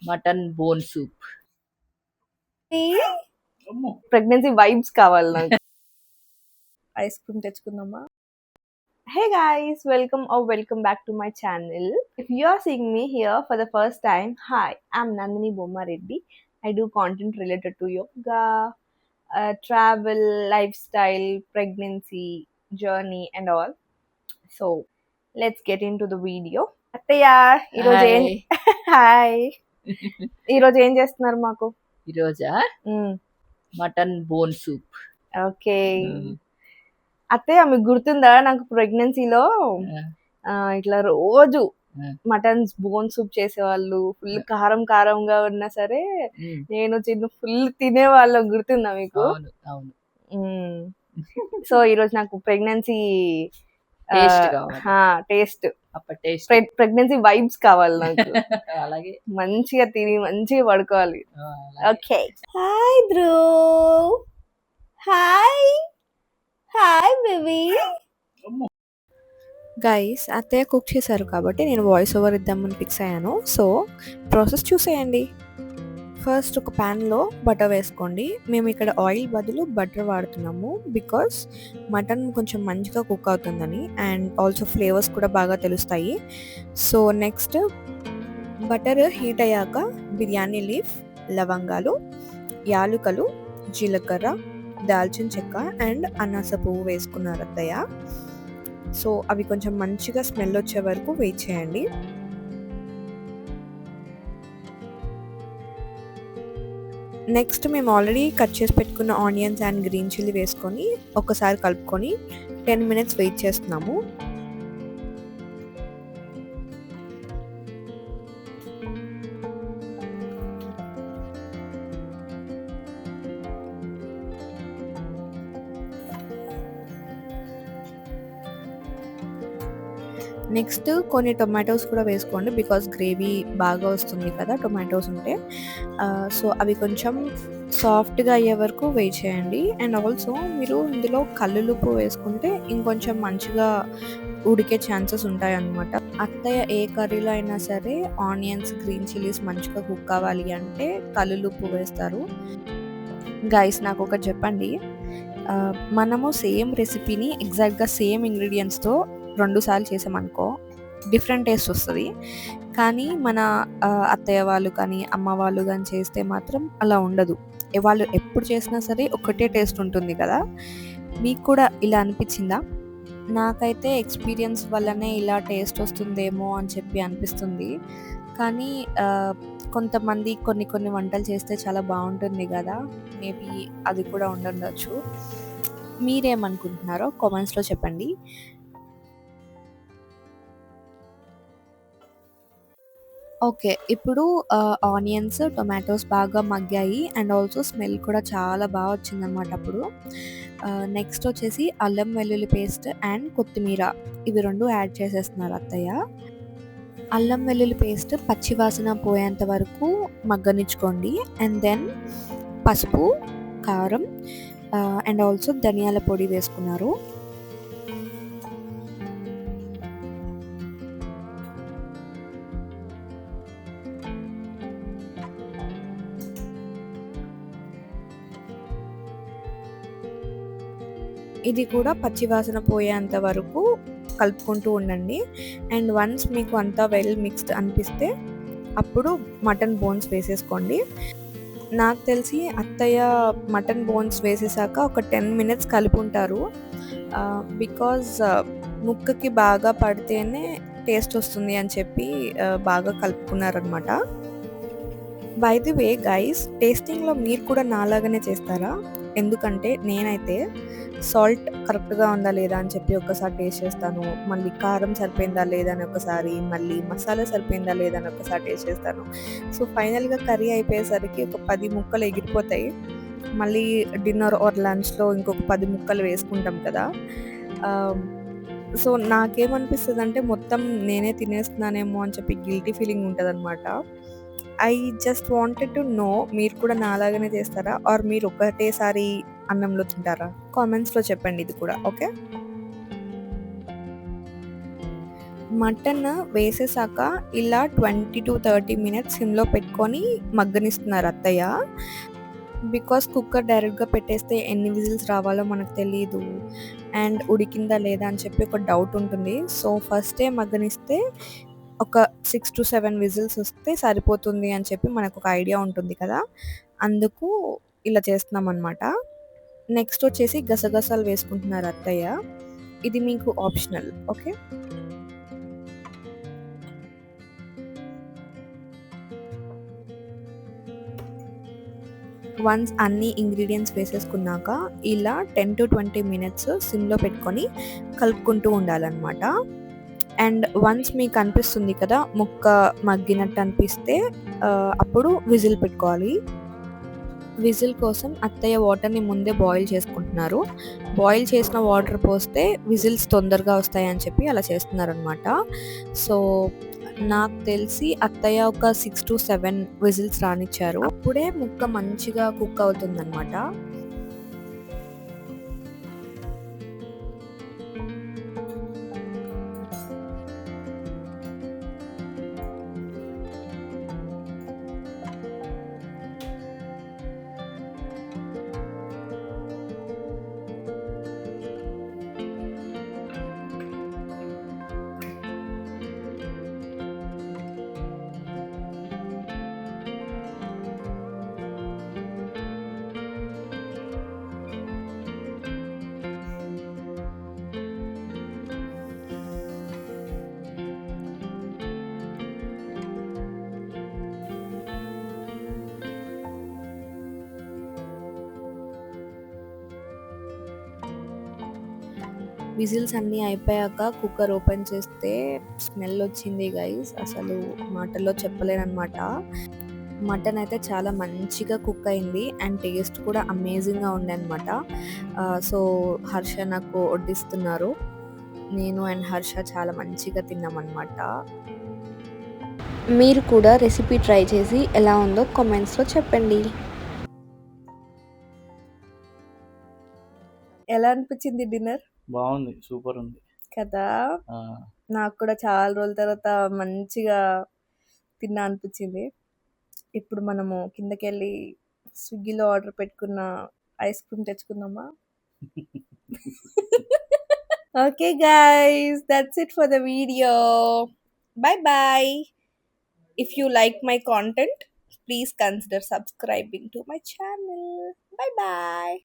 Mutton bone soup. Pregnancy vibes కావాలి నాకు. Ice cream తెచ్చుకుందామా? Hey guys, welcome back to my channel. If you are seeing me here for the first time, hi, I'm Nandini Bomma Reddy. I do content related to yoga, travel, lifestyle, pregnancy, journey and all. So, let's get into the video. అత్తయ్య ఈరోజు ఏం hi ఈరోజు ఏం చేస్తున్నారు మాకు? ఈరోజా mutton bone soup. Okay అత్తయ్య, మీకు గుర్తుందా నాకు ప్రెగ్నెన్సీలో ఇట్లా రోజు మటన్ బోన్ సూప్ చేసేవాళ్ళు, ఫుల్ కారం కారంగా ఉన్నా సరే నేను ఫుల్ తినేవాళ్ళం, గుర్తుందా మీకు? సో ఈరోజు నాకు ప్రెగ్నెన్సీ టేస్ట్ ప్రెగ్నెన్సీ వైబ్స్ కావాలి నాకు. అలాగే మంచిగా తిని మంచిగా పడుకోవాలి. Okay hi Dhruv, hi hi baby. Guys, అత్తయ్య కుక్ చేశారు కాబట్టి నేను వాయిస్ ఓవర్ ఇద్దామని ఫిక్స్ అయ్యాను. సో ప్రాసెస్ చూసేయండి. ఫస్ట్ ఒక ప్యాన్లో బటర్ వేసుకోండి. మేము ఇక్కడ ఆయిల్ బదులు బటర్ వాడుతున్నాము బికాస్ మటన్ కొంచెం మంచిగా కుక్ అవుతుందని అండ్ ఆల్సో ఫ్లేవర్స్ కూడా బాగా తెలుస్తాయి. సో నెక్స్ట్ బటర్ హీట్ అయ్యాక బిర్యానీ లీఫ్, లవంగాలు, యాలుకలు, జీలకర్ర, దాల్చిన చెక్క అండ్ అనాస పువ్వు వేసుకున్నారు అత్తయ్య. సో అవి కొంచెం మంచిగా స్మెల్ వచ్చే వరకు వెయిట్ చేయండి. నెక్స్ట్ మేము ఆల్రెడీ కట్ చేసి పెట్టుకున్న ఆనియన్స్ అండ్ గ్రీన్ చిల్లీ వేసుకొని ఒకసారి కలుపుకొని 10 minutes వెయిట్ చేస్తున్నాము. నెక్స్ట్ కొన్ని టొమాటోస్ కూడా వేసుకోండి బికాస్ గ్రేవీ బాగా వస్తుంది కదా టొమాటోస్ ఉంటే. సో అవి కొంచెం సాఫ్ట్గా అయ్యే వరకు వెయిట్ చేయండి. అండ్ ఆల్సో మీరు ఇందులో కల్లులుప్పు వేసుకుంటే ఇంకొంచెం మంచిగా ఉడికే ఛాన్సెస్ ఉంటాయి అన్నమాట. అత్తయ్య ఏ కర్రీలో అయినా సరే ఆనియన్స్, గ్రీన్ చిల్లీస్ మంచిగా కుక్ కావాలి అంటే కల్లులుప్పు వేస్తారు. గైస్, నాకు ఒకటి చెప్పండి, మనము సేమ్ రెసిపీని ఎగ్జాక్ట్గా సేమ్ ఇంగ్రీడియంట్స్తో 2 సార్లు చేసామనుకో డిఫరెంట్ టేస్ట్ వస్తుంది. కానీ మన అత్తయ్య వాళ్ళు కానీ అమ్మ వాళ్ళు కానీ చేస్తే మాత్రం అలా ఉండదు. వాళ్ళు ఎప్పుడు చేసినా సరే ఒకటే టేస్ట్ ఉంటుంది కదా. మీకు కూడా ఇలా అనిపించిందా? నాకైతే ఎక్స్పీరియన్స్ వల్లనే ఇలా టేస్ట్ వస్తుందేమో అని చెప్పి అనిపిస్తుంది. కానీ కొంతమంది కొన్ని వంటలు చేస్తే చాలా బాగుంటుంది కదా, మేబీ అది కూడా ఉండొచ్చు. మీరేమనుకుంటున్నారో కామెంట్స్లో చెప్పండి. ఓకే, ఇప్పుడు ఆనియన్స్, టొమాటోస్ బాగా మగ్గాయి అండ్ ఆల్సో స్మెల్ కూడా చాలా బాగా వచ్చిందనమాట. అప్పుడు నెక్స్ట్ వచ్చేసి అల్లం వెల్లుల్లి పేస్ట్ అండ్ కొత్తిమీర ఇవి 2 యాడ్ చేసేస్తున్నారు అత్తయ్య. అల్లం వెల్లుల్లి పేస్ట్ పచ్చివాసన పోయేంత వరకు మగ్గనిచ్చుకోండి. అండ్ దెన్ పసుపు, కారం అండ్ ఆల్సో ధనియాల పొడి వేసుకున్నారు. ఇది కూడా పచ్చివాసన పోయేంత వరకు కలుపుకుంటూ ఉండండి. అండ్ వన్స్ మీకు అంతా వెల్ మిక్స్డ్ అనిపిస్తే అప్పుడు మటన్ బోన్స్ వేసేసుకోండి. నాకు తెలిసి అత్తయ్య మటన్ బోన్స్ వేసేసాక ఒక 10 minutes కలుపుంటారు బికాజ్ ముక్కకి బాగా పడితేనే టేస్ట్ వస్తుంది అని చెప్పి బాగా కలుపుకున్నారనమాట. బై ది వే గైస్, టేస్టింగ్లో మీరు కూడా నాలాగానే చేస్తారా? ఎందుకంటే నేనైతే సాల్ట్ కరెక్ట్గా ఉందా లేదా అని చెప్పి ఒకసారి టేస్ట్ చేస్తాను, మళ్ళీ కారం సరిపోయిందా లేదా అని ఒకసారి, మళ్ళీ మసాలా సరిపోయిందా లేదా అని ఒకసారి టేస్ట్ చేస్తాను. సో ఫైనల్గా కర్రీ అయిపోయేసరికి ఒక 10 ముక్కలు ఎగిరిపోతాయి. మళ్ళీ డిన్నర్ ఆర్ లంచ్లో ఇంకొక 10 ముక్కలు వేసుకుంటాం కదా. సో నాకేమనిపిస్తుంది అంటే మొత్తం నేనే తినేస్తున్నానేమో అని చెప్పి గిల్టీ ఫీలింగ్ ఉంటుంది అనమాట. I just wanted to know, మీరు కూడా నాలాగానే చేస్తారా ఆర్ మీరు ఒకటేసారి అన్నంలో తింటారా? కామెంట్స్లో చెప్పండి ఇది కూడా. ఓకే, మటన్ వేసేసాక ఇలా 20-30 మినిట్స్ సిమ్‌లో పెట్టుకొని మగ్గనిస్తున్నారు అత్తయ్య. బికాజ్ కుక్కర్ డైరెక్ట్‌గా పెట్టేస్తే ఎన్ని విజిల్స్ రావాలో మనకు తెలీదు. అండ్ ఉడికిందా లేదా అని చెప్పి ఒక డౌట్ ఉంటుంది. సో, ఫస్టే మగ్గనిస్తే ఒక 6-7 విజిల్స్ వస్తే సరిపోతుంది అని చెప్పి మనకొక ఐడియా ఉంటుంది కదా! అందుకు ఇలా చేస్తున్నామనమాట. నెక్స్ట్ వచ్చేసి గసగసాలు వేసుకుంటున్నారు అత్తయ్య. ఇది మీకు ఆప్షనల్. ఓకే. వన్స్ అన్ని ఇంగ్రీడియెంట్స్ వేసేసుకున్నాక ఇలా 10-20 మినిట్స్ సిమ్‌లో పెట్టుకొని కలుపుకుంటూ ఉండాలనమాట. అండ్ వన్స్ మీకు అనిపిస్తుంది కదా! ముక్క మగ్గినట్టు అనిపిస్తే అప్పుడు విజిల్ పెట్టుకోవాలి. విజిల్ కోసం అత్తయ్య వాటర్‌ని ముందే బాయిల్ చేసుకుంటున్నారు. బాయిల్ చేసిన వాటర్ పోస్తే విజిల్స్ తొందరగా వస్తాయని చెప్పి అలా చేస్తున్నారనమాట. సో, నాకు తెలిసి అత్తయ్య ఒక 6-7 విజిల్స్ రానిచ్చారు. అప్పుడే ముక్క మంచిగా కుక్ అవుతుందనమాట. విజిల్స్ అన్నీ అయిపోయాక కుక్కర్ ఓపెన్ చేస్తే స్మెల్ వచ్చింది గైస్. అసలు మాటల్లో చెప్పలేననమాట. మటన్ అయితే చాలా మంచిగా కుక్ అయింది అండ్ టేస్ట్ కూడా అమేజింగ్‌గా ఉందనమాట. సో, హర్ష నాకు వడ్డిస్తున్నారు. నేను అండ్ హర్ష చాలా మంచిగా తిన్నామనమాట. మీరు కూడా రెసిపీ ట్రై చేసి ఎలా ఉందో కామెంట్స్‌లో చెప్పండి. ఎలా అనిపించింది డిన్నర్? బాగుంది, సూపర్ ఉంది కదా! ఆ, నాకు కూడా చాలా రోజుల తర్వాత మంచిగా తిన్నా అనిపించింది. ఇప్పుడు మనము కిందకెళ్ళి స్విగ్గీలో ఆర్డర్ పెట్టుకున్న ఐస్ క్రీమ్ తెచ్చుకుందామా? Okay guys, that's it for the video. Bye bye. If you like my content, please consider subscribing to my channel. Bye bye.